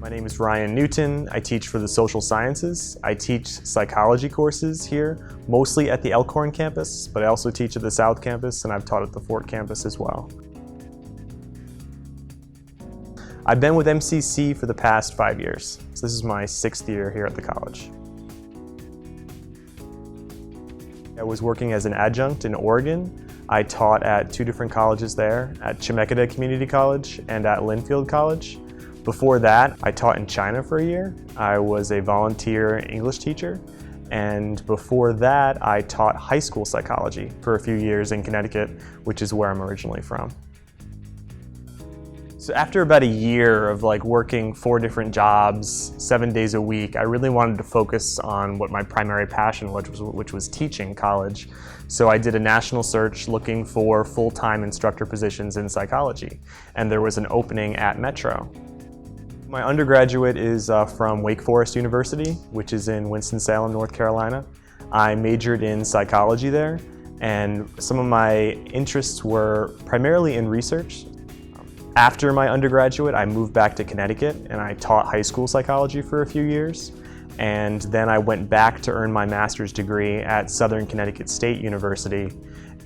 My name is Ryan Newton. I teach for the social sciences. I teach psychology courses here, mostly at the Elkhorn campus, but I also teach at the South campus and I've taught at the Fort campus as well. I've been with MCC for the past 5 years, so this is my 6th year here at the college. I was working as an adjunct in Oregon. I taught at 2 different colleges there, at Chemeketa Community College and at Linfield College. Before that, I taught in China for a year. I was a volunteer English teacher. And before that, I taught high school psychology for a few years in Connecticut, which is where I'm originally from. So after about a year of working 4 different jobs, 7 days a week, I really wanted to focus on what my primary passion was, which was teaching college. So I did a national search looking for full-time instructor positions in psychology, and there was an opening at Metro. My undergraduate is from Wake Forest University, which is in Winston-Salem, North Carolina. I majored in psychology there, and some of my interests were primarily in research. After my undergraduate, I moved back to Connecticut and I taught high school psychology for a few years. And then I went back to earn my master's degree at Southern Connecticut State University.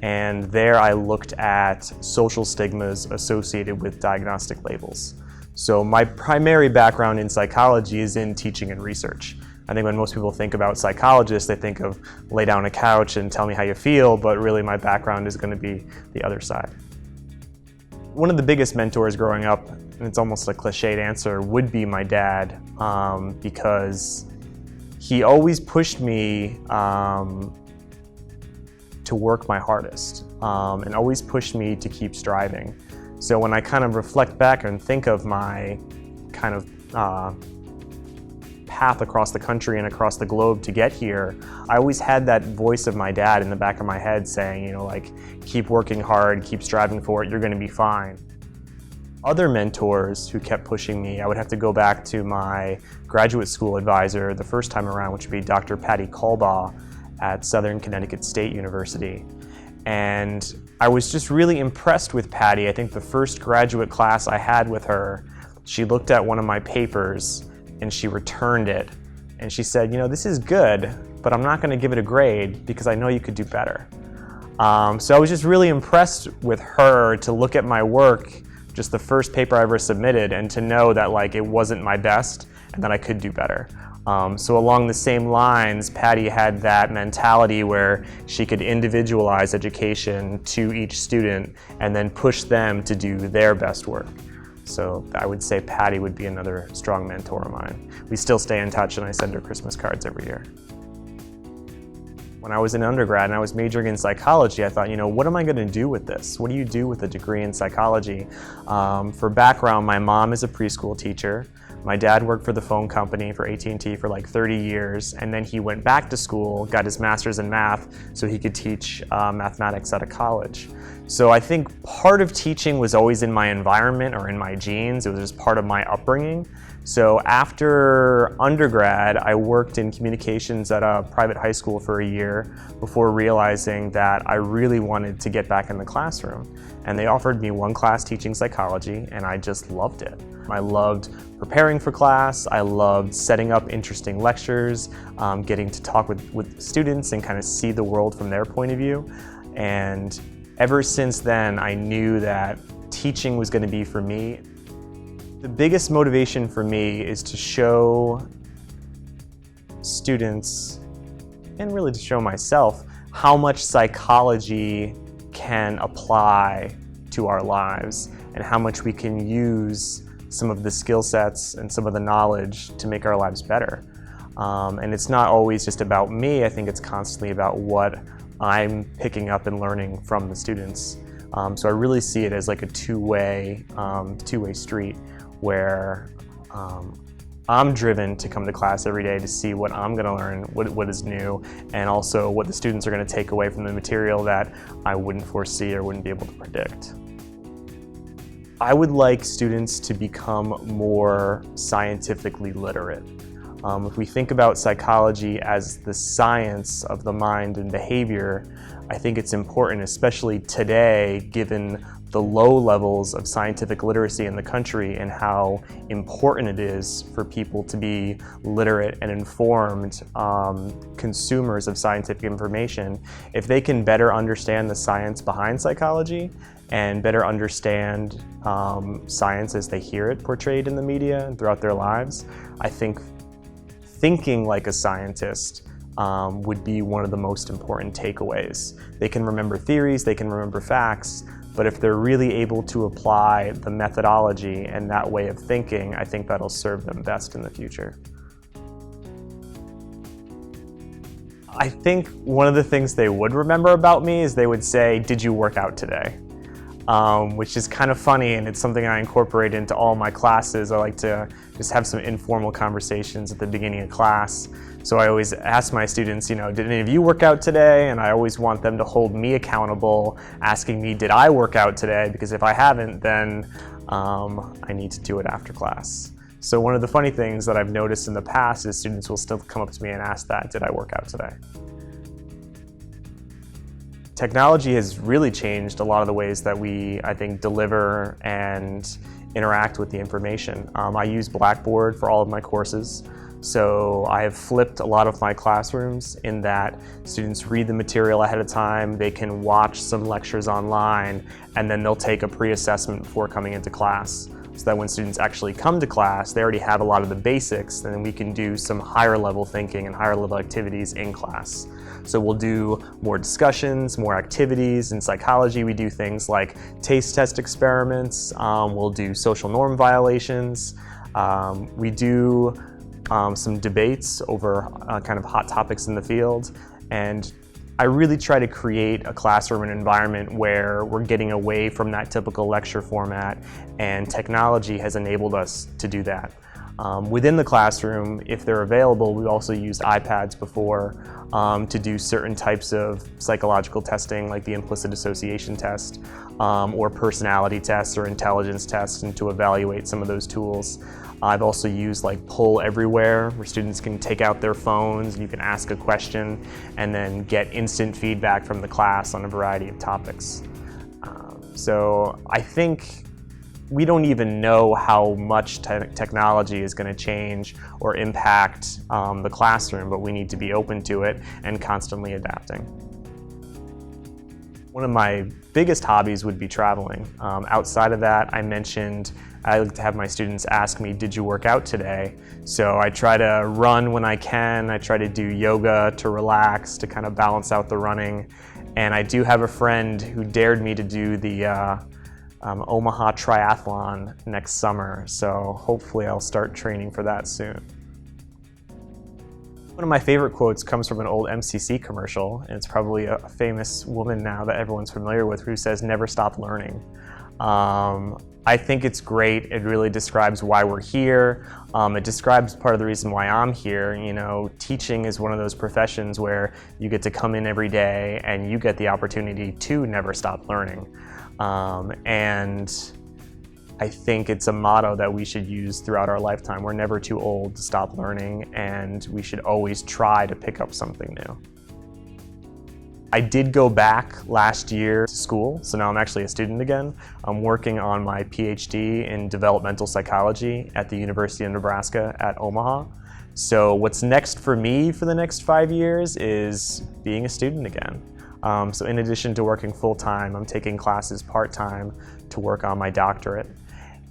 And there I looked at social stigmas associated with diagnostic labels. So my primary background in psychology is in teaching and research. I think when most people think about psychologists, they think of lay down on a couch and tell me how you feel, but really my background is going to be the other side. One of the biggest mentors growing up, and it's almost a cliched answer, would be my dad, because he always pushed me to work my hardest and always pushed me to keep striving. So when I kind of reflect back and think of my kind of path across the country and across the globe to get here, I always had that voice of my dad in the back of my head saying, keep working hard, keep striving for it, you're going to be fine. Other mentors who kept pushing me, I would have to go back to my graduate school advisor the first time around, which would be Dr. Patty Colbaugh at Southern Connecticut State University. And I was just really impressed with Patty. I think the first graduate class I had with her, she looked at one of my papers and she returned it. And she said, this is good, but I'm not going to give it a grade because I know you could do better. So I was just really impressed with her to look at my work, just the first paper I ever submitted, and to know that it wasn't my best and that I could do better. So along the same lines, Patty had that mentality where she could individualize education to each student and then push them to do their best work. So I would say Patty would be another strong mentor of mine. We still stay in touch and I send her Christmas cards every year. When I was in undergrad and I was majoring in psychology, I thought, what am I going to do with this? What do you do with a degree in psychology? For background, my mom is a preschool teacher. My dad worked for the phone company for AT&T for 30 years, and then he went back to school, got his master's in math, so he could teach mathematics at a college. So I think part of teaching was always in my environment or in my genes. It was just part of my upbringing. So after undergrad, I worked in communications at a private high school for a year before realizing that I really wanted to get back in the classroom. And they offered me one class teaching psychology, and I just loved it. I loved preparing for class, I loved setting up interesting lectures, getting to talk with students and kind of see the world from their point of view. And ever since then, I knew that teaching was going to be for me. The biggest motivation for me is to show students, and really to show myself, how much psychology can apply to our lives and how much we can use some of the skill sets and some of the knowledge to make our lives better. And it's not always just about me. I think it's constantly about what I'm picking up and learning from the students. So I really see it as a two-way street where I'm driven to come to class every day to see what I'm going to learn, what is new, and also what the students are going to take away from the material that I wouldn't foresee or wouldn't be able to predict. I would like students to become more scientifically literate. If we think about psychology as the science of the mind and behavior, I think it's important, especially today, given the low levels of scientific literacy in the country and how important it is for people to be literate and informed consumers of scientific information. If they can better understand the science behind psychology and better understand science as they hear it portrayed in the media and throughout their lives, I think thinking like a scientist would be one of the most important takeaways. They can remember theories, they can remember facts, but if they're really able to apply the methodology and that way of thinking, I think that'll serve them best in the future. I think one of the things they would remember about me is they would say, "Did you work out today?" Which is kind of funny, and it's something I incorporate into all my classes. I like to just have some informal conversations at the beginning of class. So I always ask my students, did any of you work out today? And I always want them to hold me accountable, asking me, did I work out today? Because if I haven't, then I need to do it after class. So one of the funny things that I've noticed in the past is students will still come up to me and ask that, did I work out today? Technology has really changed a lot of the ways that we, I think, deliver and interact with the information. I use Blackboard for all of my courses. So I have flipped a lot of my classrooms in that students read the material ahead of time, they can watch some lectures online, and then they'll take a pre-assessment before coming into class. So that when students actually come to class, they already have a lot of the basics, and then we can do some higher level thinking and higher level activities in class. So we'll do more discussions, more activities. In psychology, we do things like taste test experiments, we'll do social norm violations, we do some debates over kind of hot topics in the field, and I really try to create a classroom and environment where we're getting away from that typical lecture format, and technology has enabled us to do that. Within the classroom, if they're available, we also used iPads before to do certain types of psychological testing, like the implicit association test, or personality tests or intelligence tests, and to evaluate some of those tools. I've also used like Poll Everywhere, where students can take out their phones and you can ask a question and then get instant feedback from the class on a variety of topics. So I think we don't even know how much technology is going to change or impact the classroom, but we need to be open to it and constantly adapting. One of my biggest hobbies would be traveling. Outside of that, I mentioned I like to have my students ask me, did you work out today? So I try to run when I can. I try to do yoga to relax, to kind of balance out the running. And I do have a friend who dared me to do the Omaha Triathlon next summer. So hopefully I'll start training for that soon. One of my favorite quotes comes from an old MCC commercial, and it's probably a famous woman now that everyone's familiar with, who says, "Never stop learning." I think it's great. It really describes why we're here. It describes part of the reason why I'm here. Teaching is one of those professions where you get to come in every day and you get the opportunity to never stop learning. And I think it's a motto that we should use throughout our lifetime. We're never too old to stop learning, and we should always try to pick up something new. I did go back last year to school, so now I'm actually a student again. I'm working on my PhD in developmental psychology at the University of Nebraska at Omaha. So what's next for me for the next 5 years is being a student again. So in addition to working full-time, I'm taking classes part-time to work on my doctorate.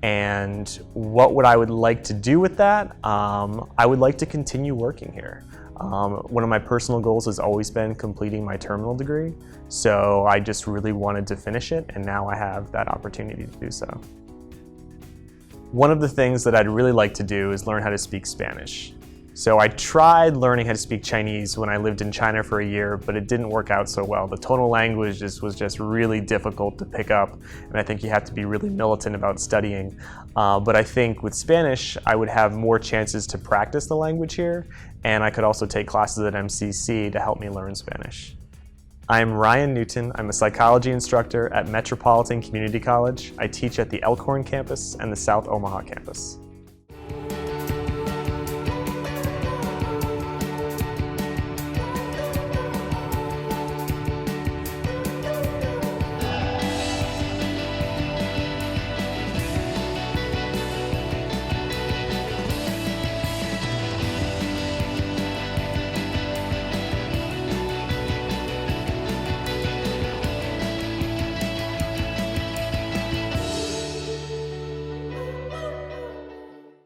And what I would like to do with that? I would like to continue working here. One of my personal goals has always been completing my terminal degree, so I just really wanted to finish it, and now I have that opportunity to do so. One of the things that I'd really like to do is learn how to speak Spanish. So I tried learning how to speak Chinese when I lived in China for a year, but it didn't work out so well. The tonal language was just really difficult to pick up, and I think you have to be really militant about studying. But I think with Spanish, I would have more chances to practice the language here, and I could also take classes at MCC to help me learn Spanish. I'm Ryan Newton. I'm a psychology instructor at Metropolitan Community College. I teach at the Elkhorn campus and the South Omaha campus.